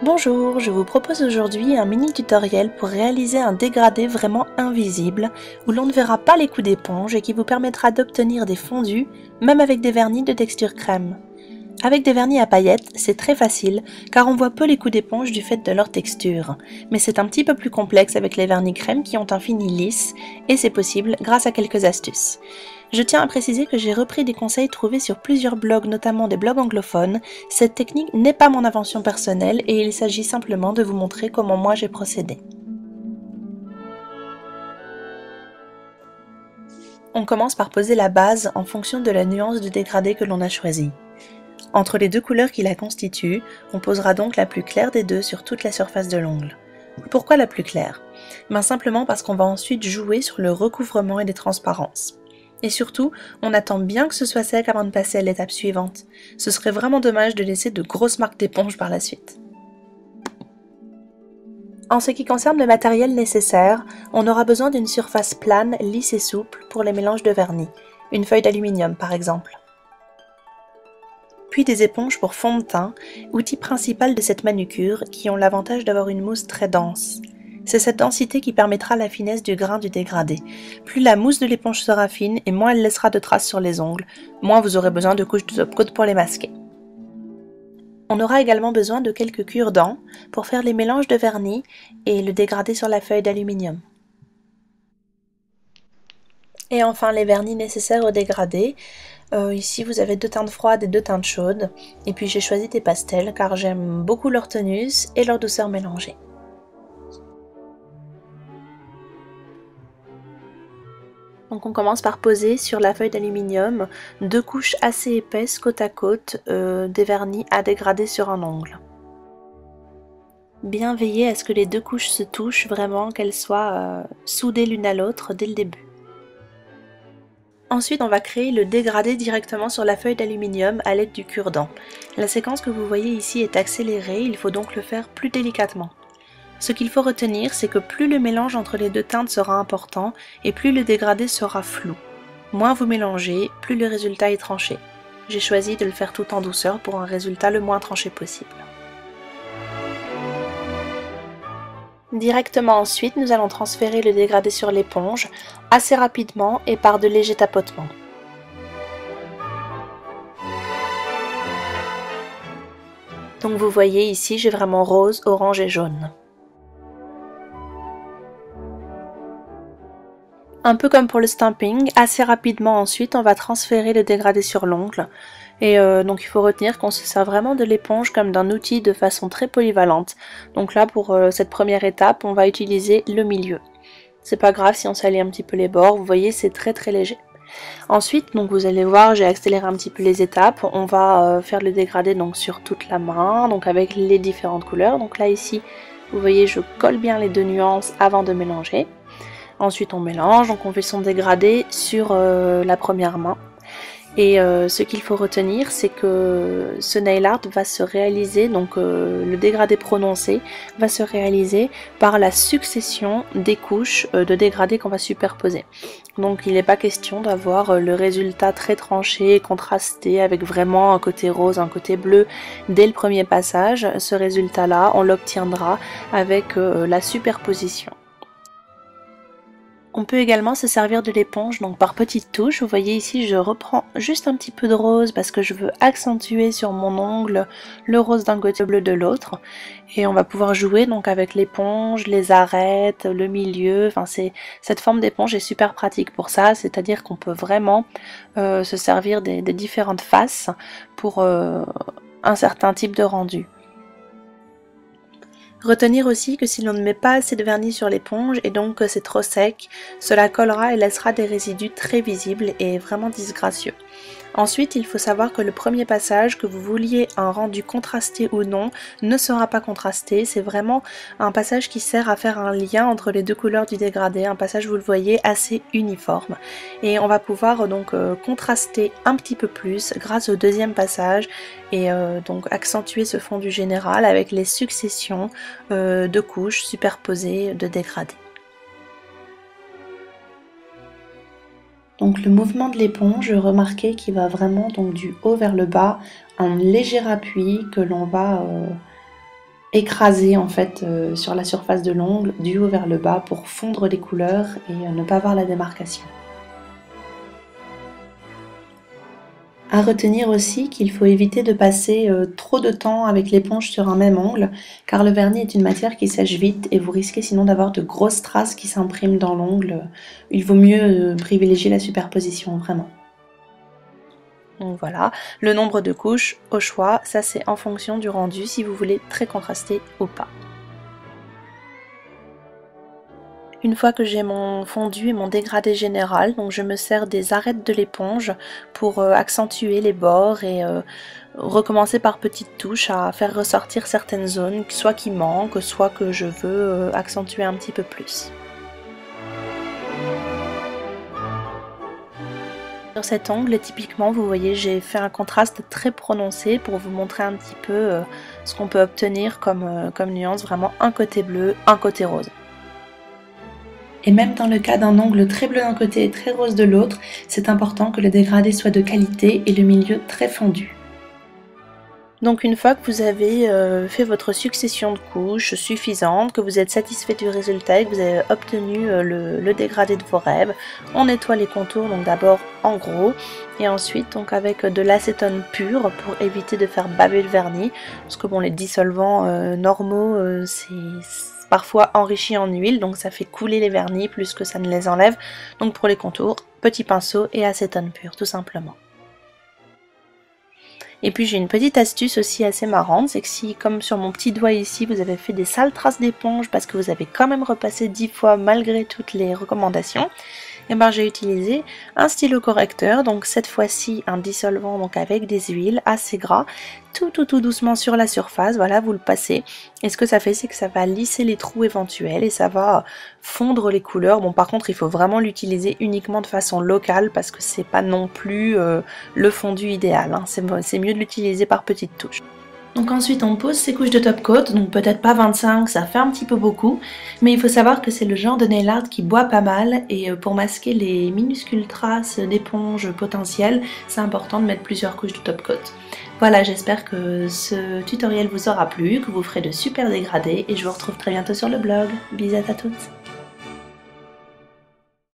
Bonjour, je vous propose aujourd'hui un mini tutoriel pour réaliser un dégradé vraiment invisible où l'on ne verra pas les coups d'éponge et qui vous permettra d'obtenir des fondus même avec des vernis de texture crème. Avec des vernis à paillettes, c'est très facile car on voit peu les coups d'éponge du fait de leur texture. Mais c'est un petit peu plus complexe avec les vernis crème qui ont un fini lisse et c'est possible grâce à quelques astuces. Je tiens à préciser que j'ai repris des conseils trouvés sur plusieurs blogs, notamment des blogs anglophones. Cette technique n'est pas mon invention personnelle et il s'agit simplement de vous montrer comment moi j'ai procédé. On commence par poser la base en fonction de la nuance du dégradé que l'on a choisi. Entre les deux couleurs qui la constituent, on posera donc la plus claire des deux sur toute la surface de l'ongle. Pourquoi la plus claire? Simplement parce qu'on va ensuite jouer sur le recouvrement et les transparences. Et surtout, on attend bien que ce soit sec avant de passer à l'étape suivante. Ce serait vraiment dommage de laisser de grosses marques d'éponge par la suite. En ce qui concerne le matériel nécessaire, on aura besoin d'une surface plane, lisse et souple pour les mélanges de vernis, une feuille d'aluminium par exemple. Puis des éponges pour fond de teint, outil principal de cette manucure qui ont l'avantage d'avoir une mousse très dense. C'est cette densité qui permettra la finesse du grain du dégradé. Plus la mousse de l'éponge sera fine et moins elle laissera de traces sur les ongles, moins vous aurez besoin de couches de top coat pour les masquer. On aura également besoin de quelques cure-dents pour faire les mélanges de vernis et le dégradé sur la feuille d'aluminium. Et enfin les vernis nécessaires au dégradé. Ici vous avez 2 teintes froides et 2 teintes chaudes. Et puis j'ai choisi des pastels car j'aime beaucoup leur tonus et leur douceur mélangée. Donc on commence par poser sur la feuille d'aluminium 2 couches assez épaisses côte à côte des vernis à dégrader sur un ongle. Bien veiller à ce que les 2 couches se touchent vraiment, qu'elles soient soudées l'une à l'autre dès le début. Ensuite, on va créer le dégradé directement sur la feuille d'aluminium à l'aide du cure-dent. La séquence que vous voyez ici est accélérée, il faut donc le faire plus délicatement. Ce qu'il faut retenir, c'est que plus le mélange entre les 2 teintes sera important et plus le dégradé sera flou. Moins vous mélangez, plus le résultat est tranché. J'ai choisi de le faire tout en douceur pour un résultat le moins tranché possible. Directement ensuite, nous allons transférer le dégradé sur l'éponge, assez rapidement et par de légers tapotements. Donc vous voyez ici, j'ai vraiment rose, orange et jaune. Un peu comme pour le stamping, assez rapidement ensuite, on va transférer le dégradé sur l'ongle. Et donc il faut retenir qu'on se sert vraiment de l'éponge comme d'un outil de façon très polyvalente. Donc là pour cette première étape, on va utiliser le milieu. C'est pas grave si on salit un petit peu les bords, vous voyez c'est très léger. Ensuite, donc vous allez voir, j'ai accéléré un petit peu les étapes. On va faire le dégradé donc sur toute la main, donc avec les différentes couleurs. Donc là ici, vous voyez je colle bien les 2 nuances avant de mélanger. Ensuite on mélange, donc on fait son dégradé sur la première main. Et ce qu'il faut retenir, c'est que ce nail art va se réaliser, donc le dégradé prononcé va se réaliser par la succession des couches de dégradé qu'on va superposer. Donc il n'est pas question d'avoir le résultat très tranché, contrasté, avec vraiment un côté rose, un côté bleu dès le premier passage. Ce résultat-là, on l'obtiendra avec la superposition. On peut également se servir de l'éponge donc par petites touches. Vous voyez ici je reprends juste un petit peu de rose parce que je veux accentuer sur mon ongle le rose d'un côté, le bleu de l'autre. Et on va pouvoir jouer donc avec l'éponge, les arêtes, le milieu. Enfin cette forme d'éponge est super pratique pour ça, c'est-à-dire qu'on peut vraiment se servir des différentes faces pour un certain type de rendu. Retenir aussi que si l'on ne met pas assez de vernis sur l'éponge et donc que c'est trop sec, cela collera et laissera des résidus très visibles et vraiment disgracieux. Ensuite, il faut savoir que le premier passage, que vous vouliez un rendu contrasté ou non, ne sera pas contrasté. C'est vraiment un passage qui sert à faire un lien entre les 2 couleurs du dégradé, un passage, vous le voyez, assez uniforme. Et on va pouvoir donc contraster un petit peu plus grâce au deuxième passage et donc accentuer ce fondu général avec les successions de couches superposées de dégradés. Donc le mouvement de l'éponge, remarquez qu'il va vraiment donc du haut vers le bas, un léger appui que l'on va écraser en fait sur la surface de l'ongle du haut vers le bas pour fondre les couleurs et ne pas voir la démarcation. À retenir aussi qu'il faut éviter de passer trop de temps avec l'éponge sur un même ongle, car le vernis est une matière qui sèche vite et vous risquez sinon d'avoir de grosses traces qui s'impriment dans l'ongle. Il vaut mieux privilégier la superposition, vraiment. Donc voilà, le nombre de couches au choix, ça c'est en fonction du rendu, si vous voulez très contrasté ou pas. Une fois que j'ai mon fondu et mon dégradé général, donc je me sers des arêtes de l'éponge pour accentuer les bords et recommencer par petites touches à faire ressortir certaines zones, soit qui manquent, soit que je veux accentuer un petit peu plus. Sur cet ongle, typiquement, vous voyez, j'ai fait un contraste très prononcé pour vous montrer un petit peu ce qu'on peut obtenir comme nuance, vraiment un côté bleu, un côté rose. Et même dans le cas d'un ongle très bleu d'un côté et très rose de l'autre, c'est important que le dégradé soit de qualité et le milieu très fondu. Donc une fois que vous avez fait votre succession de couches suffisante, que vous êtes satisfait du résultat et que vous avez obtenu le dégradé de vos rêves, on nettoie les contours donc d'abord en gros et ensuite donc avec de l'acétone pur pour éviter de faire baver le vernis, parce que bon, les dissolvants normaux c'est parfois enrichi en huile, donc ça fait couler les vernis plus que ça ne les enlève. Donc pour les contours, petit pinceau et acétone pur tout simplement. Et puis j'ai une petite astuce aussi assez marrante, c'est que si comme sur mon petit doigt ici vous avez fait des sales traces d'éponge parce que vous avez quand même repassé 10 fois malgré toutes les recommandations, et ben j'ai utilisé un stylo correcteur, donc cette fois-ci un dissolvant donc avec des huiles assez gras, tout doucement sur la surface, voilà, vous le passez, et ce que ça fait c'est que ça va lisser les trous éventuels et ça va fondre les couleurs. Bon, par contre il faut vraiment l'utiliser uniquement de façon locale parce que c'est pas non plus le fondu idéal, hein. C'est mieux de l'utiliser par petites touches. Donc ensuite on pose ces couches de top coat, donc peut-être pas 25, ça fait un petit peu beaucoup, mais il faut savoir que c'est le genre de nail art qui boit pas mal et pour masquer les minuscules traces d'éponge potentielles, c'est important de mettre plusieurs couches de top coat. Voilà, j'espère que ce tutoriel vous aura plu, que vous ferez de super dégradés et je vous retrouve très bientôt sur le blog. Bisous à toutes!